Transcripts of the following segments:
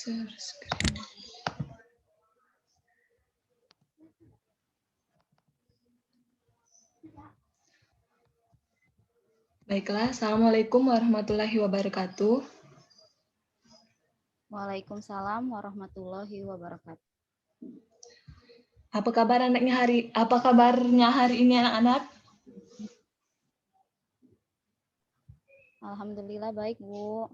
Share screen. Baiklah, Assalamualaikum warahmatullahi wabarakatuh. Waalaikumsalam warahmatullahi wabarakatuh. Apa kabarnya hari ini anak-anak? Alhamdulillah baik, Bu.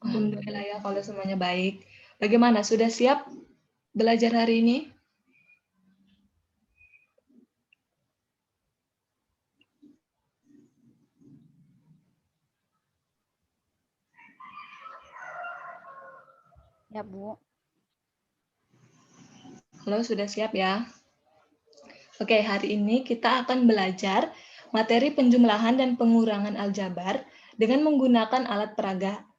Alhamdulillah ya kalau semuanya baik. Bagaimana, sudah siap belajar hari ini? Ya, Bu. Halo, sudah siap ya? Oke, hari ini kita akan belajar materi penjumlahan dan pengurangan aljabar dengan menggunakan alat peraga.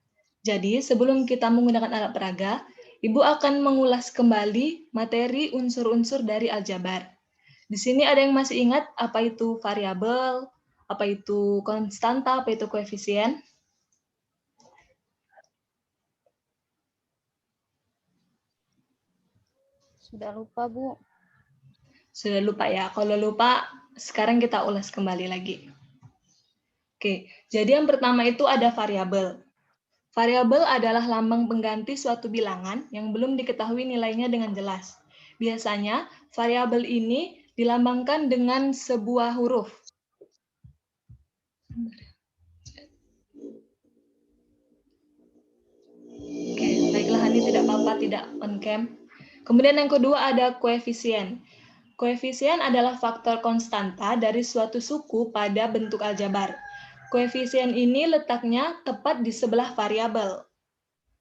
Jadi, sebelum kita menggunakan alat peraga, Ibu akan mengulas kembali materi unsur-unsur dari aljabar. Di sini ada yang masih ingat apa itu variabel, apa itu konstanta, apa itu koefisien? Sudah lupa, Bu. Sudah lupa ya? Kalau lupa, sekarang kita ulas kembali lagi. Oke, jadi yang pertama itu ada variabel. Variabel adalah lambang pengganti suatu bilangan yang belum diketahui nilainya dengan jelas. Biasanya, variabel ini dilambangkan dengan sebuah huruf. Oke, baiklah Hani, tidak apa-apa, tidak on cam. Kemudian yang kedua ada koefisien. Koefisien adalah faktor konstanta dari suatu suku pada bentuk aljabar. Koefisien ini letaknya tepat di sebelah variabel.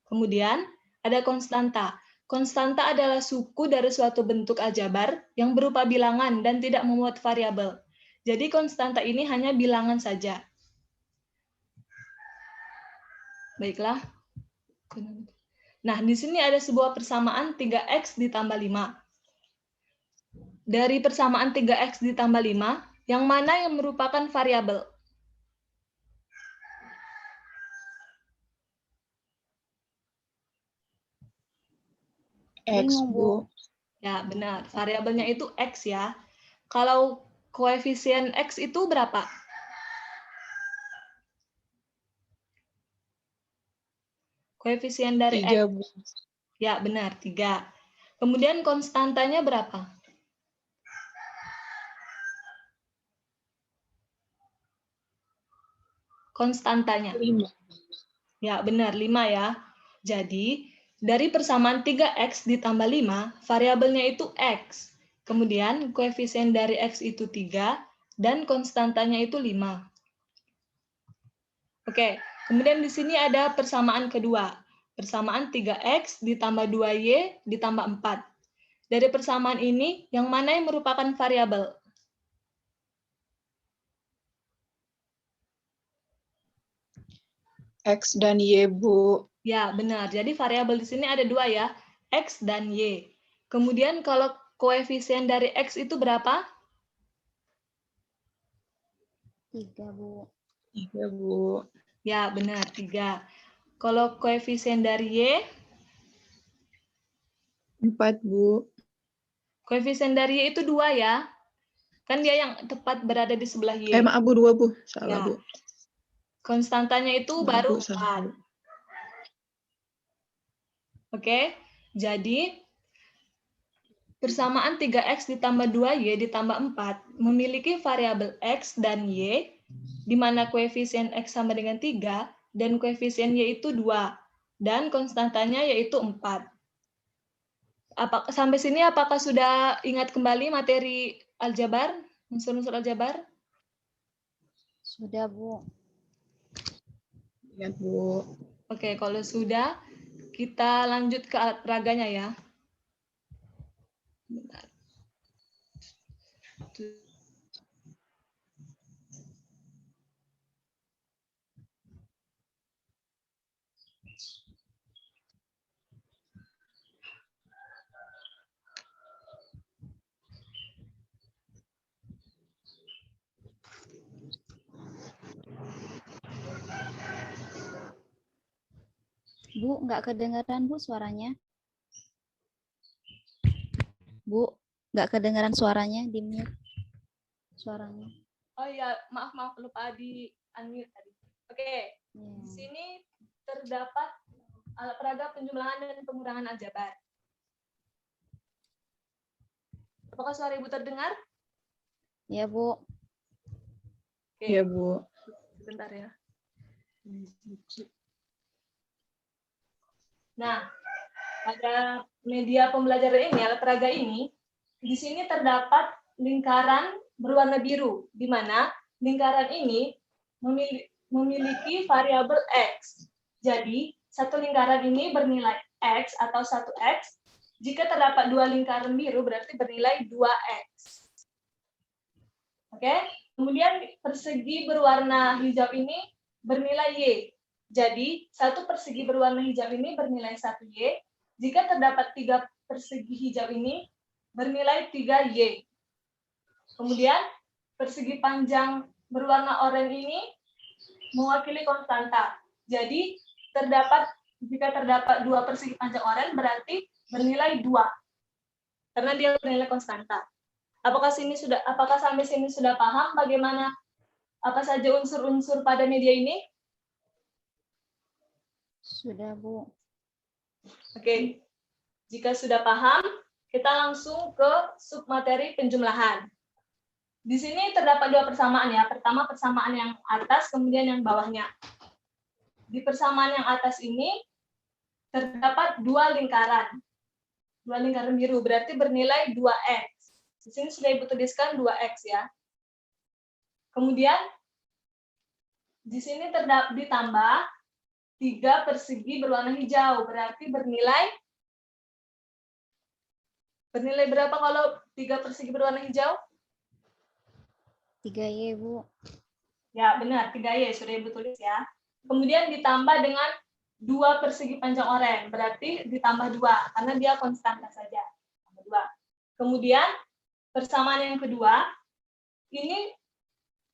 Kemudian ada konstanta. Konstanta adalah suku dari suatu bentuk aljabar yang berupa bilangan dan tidak memuat variabel. Jadi konstanta ini hanya bilangan saja. Baiklah. Nah, di sini ada sebuah persamaan 3x ditambah 5. Dari persamaan 3x ditambah 5, yang mana yang merupakan variabel? X, Bingung, Bu. Ya, benar. Variabelnya itu x ya. Kalau koefisien x itu berapa? Koefisien dari 3, x. Bu. Ya, benar, 3. Kemudian konstantanya berapa? Konstantanya. 5. Ya, benar, 5 ya. Jadi, dari persamaan 3x ditambah 5, variabelnya itu x. Kemudian, koefisien dari x itu 3, dan konstantanya itu 5. Oke, kemudian di sini ada persamaan kedua. Persamaan 3x ditambah 2y ditambah 4. Dari persamaan ini, yang mana yang merupakan variabel? X dan Y, Bu. Ya, benar. Jadi variabel di sini ada dua ya, x dan y. Kemudian kalau koefisien dari x itu berapa? 3, Bu. 3, Bu. Ya, benar, 3. Kalau koefisien dari y? 4, Bu. Koefisien dari y itu 2 ya. Kan dia yang tepat berada di sebelah y. Maaf, Bu, 2, Bu. Salah, Ya. Bu. Konstantanya itu Maaf, baru Bu, salah, 4. Bu. Oke, jadi persamaan 3x ditambah 2y ditambah 4 memiliki variabel x dan y, di mana koefisien x sama dengan 3 dan koefisien y itu 2, dan konstantanya yaitu 4. Sampai sini apakah sudah ingat kembali materi aljabar, unsur-unsur aljabar? Sudah, Bu. Ingat, Bu. Oke, kalau sudah, kita lanjut ke alat peraganya ya. Bentar. Bu, nggak kedengeran Bu suaranya. Bu, nggak kedengeran suaranya, di mute suaranya. Oh iya, maaf lupa di unmute tadi. Oke, di Ya. sini terdapat alat peraga penjumlahan dan pengurangan aljabar. Apakah suara Ibu terdengar? Ya Bu. Oke, Ya, Bu. sebentar ya. Nah, pada media pembelajaran ini, alat peraga ini, di sini terdapat lingkaran berwarna biru, di mana lingkaran ini memiliki variabel X. Jadi, satu lingkaran ini bernilai X atau 1X. Jika terdapat dua lingkaran biru, berarti bernilai 2X. Oke? Kemudian persegi berwarna hijau ini bernilai Y. Jadi, satu persegi berwarna hijau ini bernilai 1Y. Jika terdapat 3 persegi hijau ini bernilai 3Y. Kemudian, persegi panjang berwarna oranye ini mewakili konstanta. Jadi, jika terdapat 2 persegi panjang oranye berarti bernilai 2. Karena dia bernilai konstanta. Apakah sampai sini sudah paham bagaimana apa saja unsur-unsur pada media ini? Sudah Bu. Oke. Jika sudah paham, kita langsung ke submateri penjumlahan. Di sini terdapat 2 persamaan ya. Pertama persamaan yang atas, kemudian yang bawahnya. Di persamaan yang atas ini terdapat 2 lingkaran. 2 lingkaran biru, berarti bernilai 2X. Di sini sudah Ibu tuliskan 2X ya. Kemudian di sini ditambah 3 persegi berwarna hijau, berarti bernilai berapa kalau 3 persegi berwarna hijau? 3Y Bu. Ya, benar, 3Y sudah Ibu tulis ya. Kemudian ditambah dengan 2 persegi panjang oranye, berarti ditambah 2, karena dia konstanta saja. Tambah 2. Kemudian, persamaan yang kedua, ini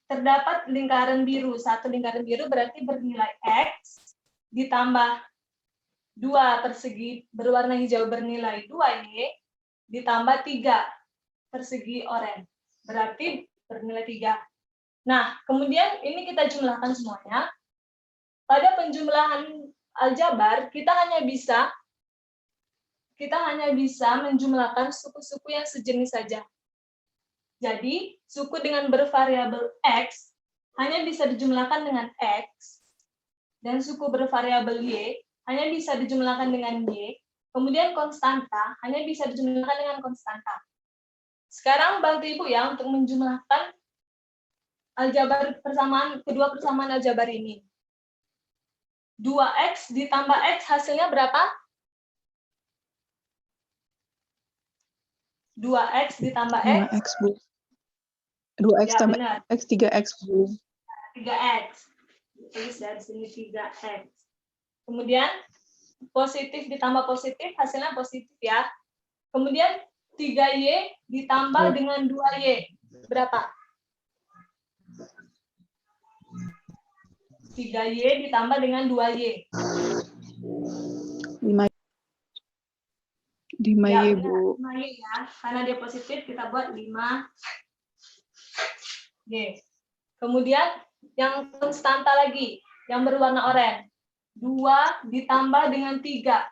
terdapat lingkaran biru. Satu lingkaran biru berarti bernilai X, ditambah 2 persegi berwarna hijau bernilai 2Y, ditambah 3 persegi oranye, berarti bernilai 3. Nah, kemudian ini kita jumlahkan semuanya. Pada penjumlahan aljabar, kita hanya bisa menjumlahkan suku-suku yang sejenis saja. Jadi, suku dengan bervariabel X hanya bisa dijumlahkan dengan X, dan suku bervariabel Y hanya bisa dijumlahkan dengan Y, kemudian konstanta hanya bisa dijumlahkan dengan konstanta. Sekarang bantu Ibu ya untuk menjumlahkan aljabar kedua persamaan aljabar ini. 2X ditambah X hasilnya berapa? 2X ditambah X. 2X, Bu. 2X Ya, tambah benar. X, 3X, Bu. 3X. Tulis dari sini 3X. Kemudian positif ditambah positif, hasilnya positif ya. Kemudian 3Y ditambah dengan 2Y. Berapa? 3Y ditambah dengan 2Y. 5Y, Ya, Bu. 5Y ya. Karena dia positif, kita buat 5Y. Kemudian yang konstanta lagi, yang berwarna oranye. 2 ditambah dengan 3.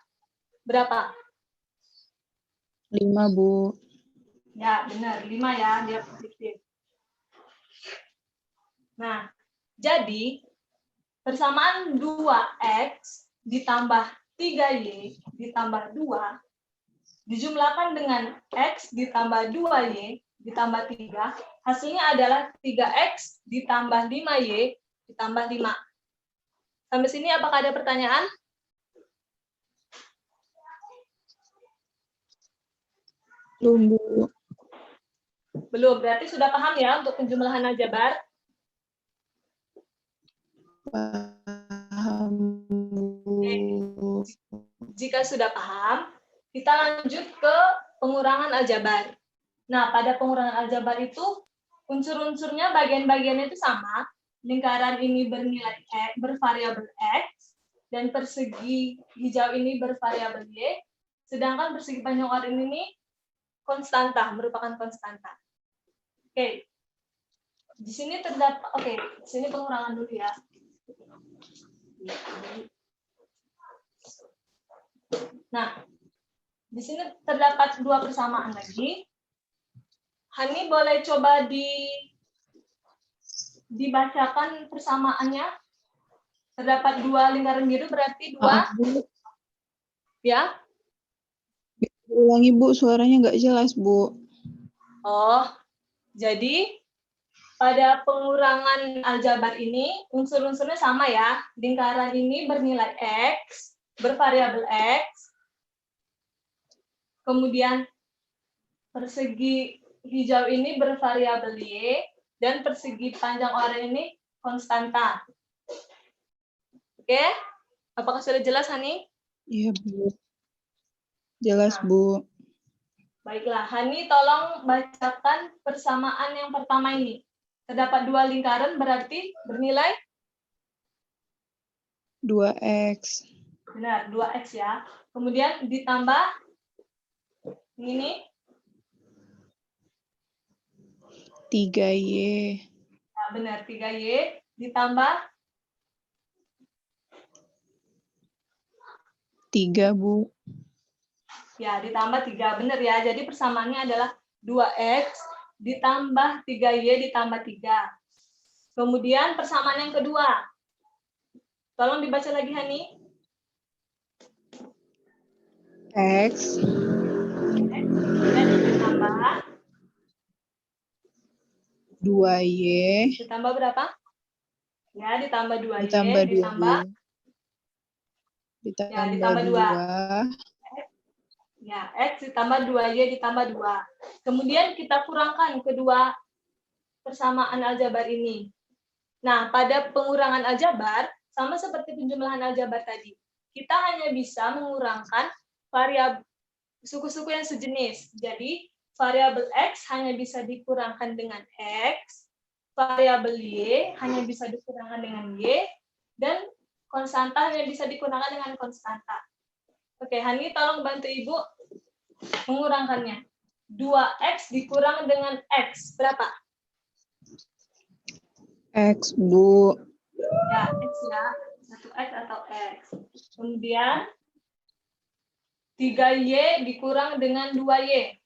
Berapa? 5, Bu. Ya, benar. 5 ya, dia positif. Nah, jadi persamaan 2X ditambah 3Y ditambah 2 dijumlahkan dengan X ditambah 2Y ditambah 3, hasilnya adalah 3X ditambah 5Y ditambah 5. Sampai sini apakah ada pertanyaan? Belum, Bu. Belum, berarti sudah paham ya untuk penjumlahan aljabar? Paham, Bu. Jika sudah paham, kita lanjut ke pengurangan aljabar. Nah, pada pengurangan aljabar itu unsur-unsurnya bagian-bagiannya itu sama. Lingkaran ini bervariabel X dan persegi hijau ini bervariabel Y, sedangkan persegi panjang oranye ini konstanta, merupakan konstanta. Oke. Di sini terdapat, di sini pengurangan dulu ya. Nah, di sini terdapat dua persamaan lagi. Hani boleh coba dibacakan persamaannya. Terdapat dua lingkaran biru berarti dua. Maaf, Bu. Ya. Ulangi, Bu. Suaranya nggak jelas, Bu. Oh, jadi pada pengurangan aljabar ini unsur-unsurnya sama ya. Lingkaran ini bernilai X, bervariabel X. Kemudian persegi hijau ini bervariabel Y, dan persegi panjang oranye ini konstanta. Oke? Apakah sudah jelas, Hani? Iya, Bu. Jelas, Bu. Baiklah, Hani tolong bacakan persamaan yang pertama ini. Terdapat dua lingkaran berarti bernilai? 2X. Benar, 2X ya. Kemudian ditambah ini? 3Y. Nah, benar, 3Y ditambah 3, Bu. ya, ditambah 3. Benar ya. Jadi persamaannya adalah 2X ditambah 3Y ditambah 3. Kemudian persamaan yang kedua. Tolong dibaca lagi, Hani. X. Dan ditambah 2Y. ditambah berapa? Ya, ditambah 2Y Ditambah 2Y. ditambah Ditambah 2. ya, X ditambah 2Y ditambah 2. Kemudian kita kurangkan kedua persamaan aljabar ini. Nah, pada pengurangan aljabar, sama seperti penjumlahan aljabar tadi, kita hanya bisa mengurangkan variabel suku-suku yang sejenis. Jadi, variabel X hanya bisa dikurangkan dengan X, variabel Y hanya bisa dikurangkan dengan Y, dan konstanta hanya bisa dikurangkan dengan konstanta. Oke, Hani tolong bantu Ibu mengurangkannya. 2X dikurang dengan X, berapa? X, Bu. Ya, X ya. 1X atau X. Kemudian 3Y dikurang dengan 2Y.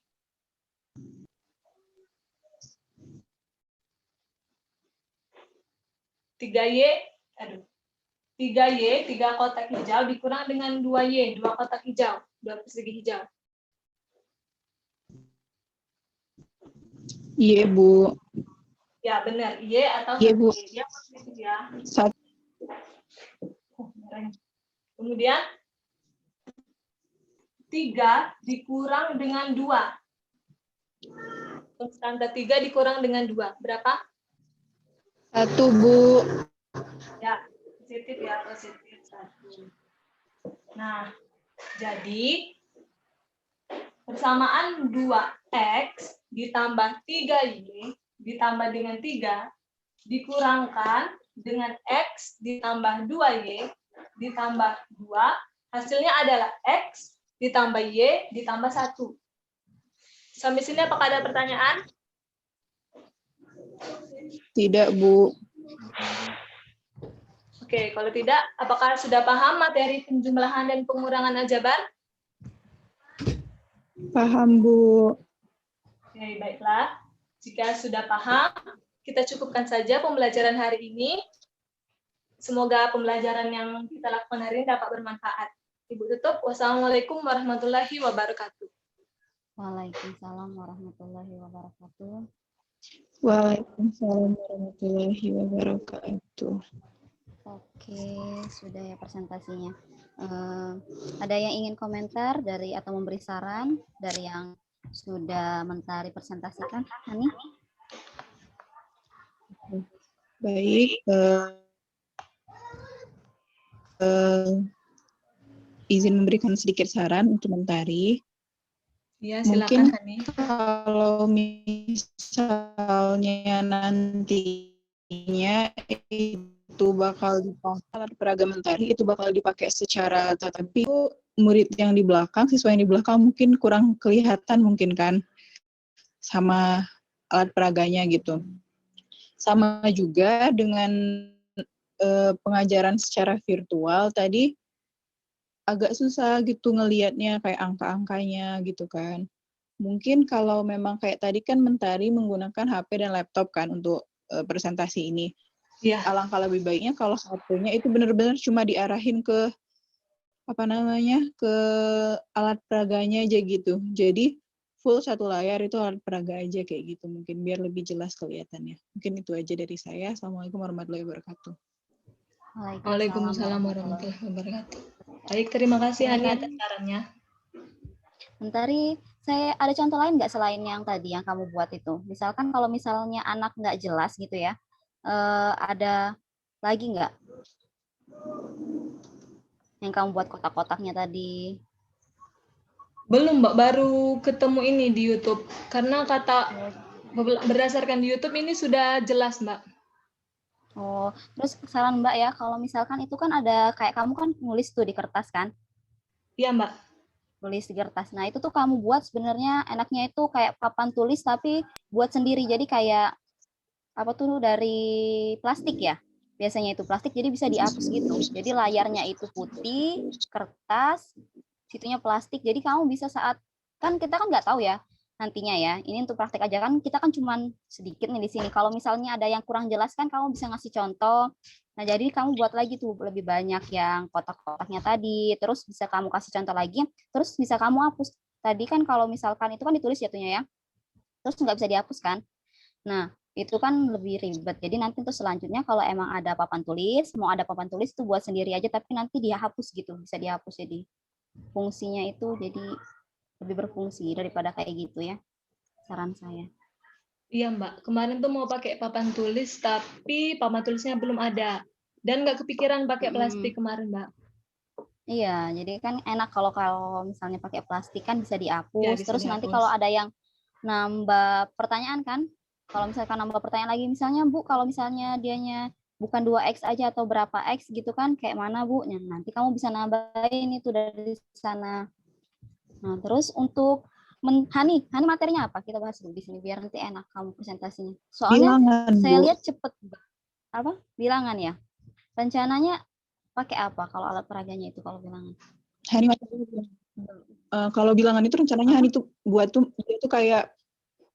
Tiga Y, 3 kotak hijau dikurang dengan 2Y, 2 kotak hijau, 2 persegi hijau. Y, Bu. Ya, benar. Y atau Y, Bu. Ya, positif ya. 1. Kemudian 3 dikurang dengan 2. Konstanta 3 dikurang dengan 2. Berapa? 1, Bu. Ya, positif ya, positif 1. Nah, jadi persamaan 2X ditambah 3Y ditambah dengan 3 dikurangkan dengan X ditambah 2Y ditambah 2, hasilnya adalah X ditambah Y ditambah 1. Sampai sini apakah ada pertanyaan? Tidak, Bu. Oke, kalau tidak, apakah sudah paham materi penjumlahan dan pengurangan aljabar? Paham, Bu. Oke, baiklah. Jika sudah paham, kita cukupkan saja pembelajaran hari ini. Semoga pembelajaran yang kita lakukan hari ini dapat bermanfaat. Ibu tutup. Wassalamualaikum warahmatullahi wabarakatuh. Waalaikumsalam warahmatullahi wabarakatuh. Waalaikumsalam warahmatullahi wabarakatuh. Oke, sudah ya presentasinya. Ada yang ingin komentar dari atau memberi saran dari yang sudah Mentari presentasikan, Hani? Baik. Izin memberikan sedikit saran untuk Mentari. Ya, Mungkin silakan, Hani. kalau misalnya nantinya itu itu bakal dipakai alat peraga mentari itu bakal dipakai secara tapi murid yang di belakang, siswa yang di belakang mungkin kurang kelihatan mungkin kan sama alat peraganya gitu. Sama juga dengan pengajaran secara virtual tadi agak susah gitu ngelihatnya kayak angka-angkanya gitu kan. Mungkin kalau memang kayak tadi kan Mentari menggunakan HP dan laptop kan untuk presentasi ini. Iya. Alangkah lebih baiknya kalau HP-nya itu benar-benar cuma diarahin ke ke alat peraganya aja gitu. Jadi full satu layar itu alat peraga aja kayak gitu mungkin biar lebih jelas kelihatannya. Mungkin itu aja dari saya. Assalamualaikum warahmatullahi wabarakatuh. Waalaikumsalam warahmatullahi wabarakatuh. Baik, terima kasih Hani atas sarannya. Mentari, saya ada contoh lain nggak selain yang tadi yang kamu buat itu? Misalkan kalau misalnya anak nggak jelas gitu ya, ada lagi nggak yang kamu buat kotak-kotaknya tadi? Belum Mbak, baru ketemu ini di YouTube. Karena berdasarkan di YouTube ini sudah jelas Mbak. Oh, terus saran Mbak ya, kalau misalkan itu kan ada kayak kamu kan nulis tuh di kertas kan? Iya Mbak. Tulis di kertas. Nah, itu tuh kamu buat sebenarnya enaknya itu kayak papan tulis tapi buat sendiri. Jadi kayak apa tuh dari plastik ya? Biasanya itu plastik jadi bisa dihapus gitu. Jadi layarnya itu putih, kertas, situnya plastik. Jadi kamu bisa saat kan kita kan nggak tahu ya nantinya ya. Ini untuk praktek aja kan kita kan cuman sedikit nih di sini. Kalau misalnya ada yang kurang jelas kan kamu bisa ngasih contoh. Nah, jadi kamu buat lagi tuh lebih banyak yang kotak-kotaknya tadi. Terus bisa kamu kasih contoh lagi. Terus bisa kamu hapus. Tadi kan kalau misalkan itu kan ditulis jatuhnya ya. Terus nggak bisa dihapus kan. Nah, itu kan lebih ribet. Jadi nanti untuk selanjutnya kalau emang ada papan tulis, mau ada papan tulis itu buat sendiri aja, tapi nanti dia hapus gitu, bisa dihapus jadi fungsinya itu jadi lebih berfungsi daripada kayak gitu ya, saran saya. Iya Mbak, kemarin tuh mau pakai papan tulis, tapi papan tulisnya belum ada. Dan nggak kepikiran pakai plastik kemarin Mbak. Iya, jadi kan enak kalau misalnya pakai plastik kan bisa dihapus. Ya, bisa Terus dihapus. nanti kalau ada yang nambah pertanyaan kan, kalau misalkan nambah pertanyaan lagi, misalnya Bu, kalau misalnya dianya bukan 2X aja atau berapa X gitu kan, kayak mana Bu? Nah, nanti kamu bisa nambahin itu dari sana. Nah, terus untuk Hani materinya apa? Kita bahas dulu di sini biar nanti enak kamu presentasinya. Soalnya Bilangan, saya Bu. lihat cepet apa? Bilangan ya. Rencananya pakai apa kalau alat peraganya itu kalau bilangan? Hani kalau bilangan itu rencananya Hani tuh buat tuh dia tuh kayak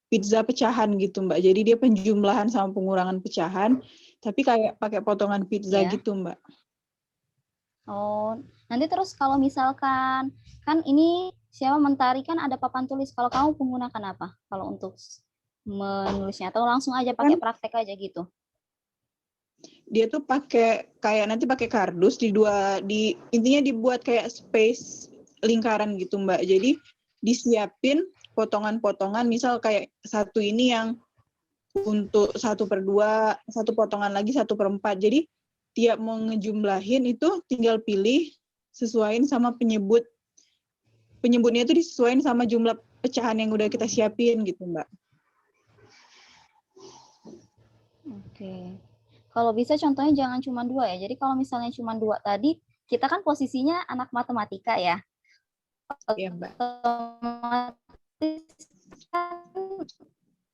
pizza pecahan gitu Mbak. Jadi dia penjumlahan sama pengurangan pecahan, tapi kayak pakai potongan pizza Ya. gitu Mbak. Oh, nanti terus kalau misalkan kan ini siapa Mentari kan ada papan tulis. Kalau kamu menggunakan apa? Kalau untuk menulisnya atau langsung aja pakai praktek aja gitu? Dia tuh nanti pakai kardus intinya dibuat kayak space lingkaran gitu Mbak. Jadi disiapin potongan-potongan, misal kayak satu ini yang untuk 1/2, satu potongan lagi 1/4. Jadi tiap mau ngejumlahin itu tinggal pilih sesuaiin sama penyebutnya itu disesuaikan sama jumlah pecahan yang udah kita siapin gitu Mbak. Oke. Kalau bisa contohnya jangan cuma 2 ya. Jadi kalau misalnya cuma 2 tadi, kita kan posisinya anak matematika ya. Iya Mbak. Kan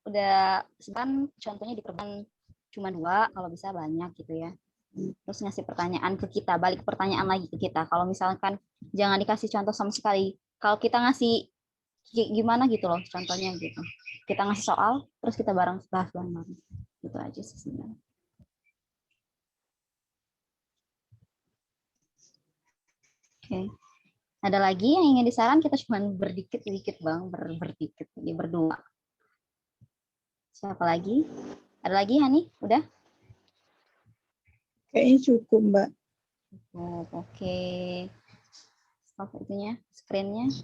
udah kan contohnya diperban cuma 2, kalau bisa banyak gitu ya. Terus ngasih pertanyaan ke kita, balik pertanyaan lagi ke kita. Kalau misalkan jangan dikasih contoh sama sekali. Kalau kita ngasih gimana gitu loh contohnya gitu. Kita ngasih soal, terus kita bahas bareng-bareng. Gitu aja sih sebenarnya. Oke. Ada lagi yang ingin disaran? Kita cuma berdikit-dikit Bang, berdikit ini berdua. Siapa lagi? Ada lagi Hani? Udah? Kayaknya cukup Mbak. Oh, oke. Stop itunya, screen-nya.